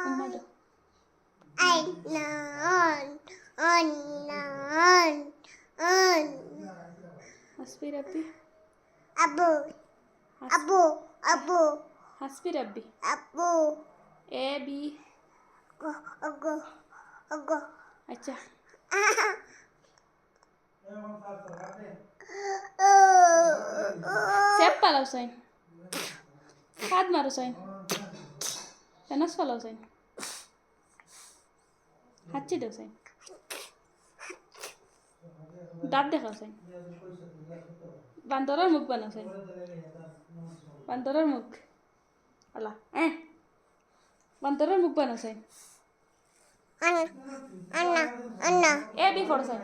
উম্মা দাও। হাসবি রাব্বি হাসবি রাব্বি এ বি আচ্ছা সেপ পালাও সাইন কাদ মারো সাইন তেনাস পালাও সাইন হাঁচি দাও সাইন দাঁত দেখাও সাইন বান্দরের মুখ বানাও সাইন বান্দরের মুখ আলা বান্দরের মুখ বানাও sine A B for sign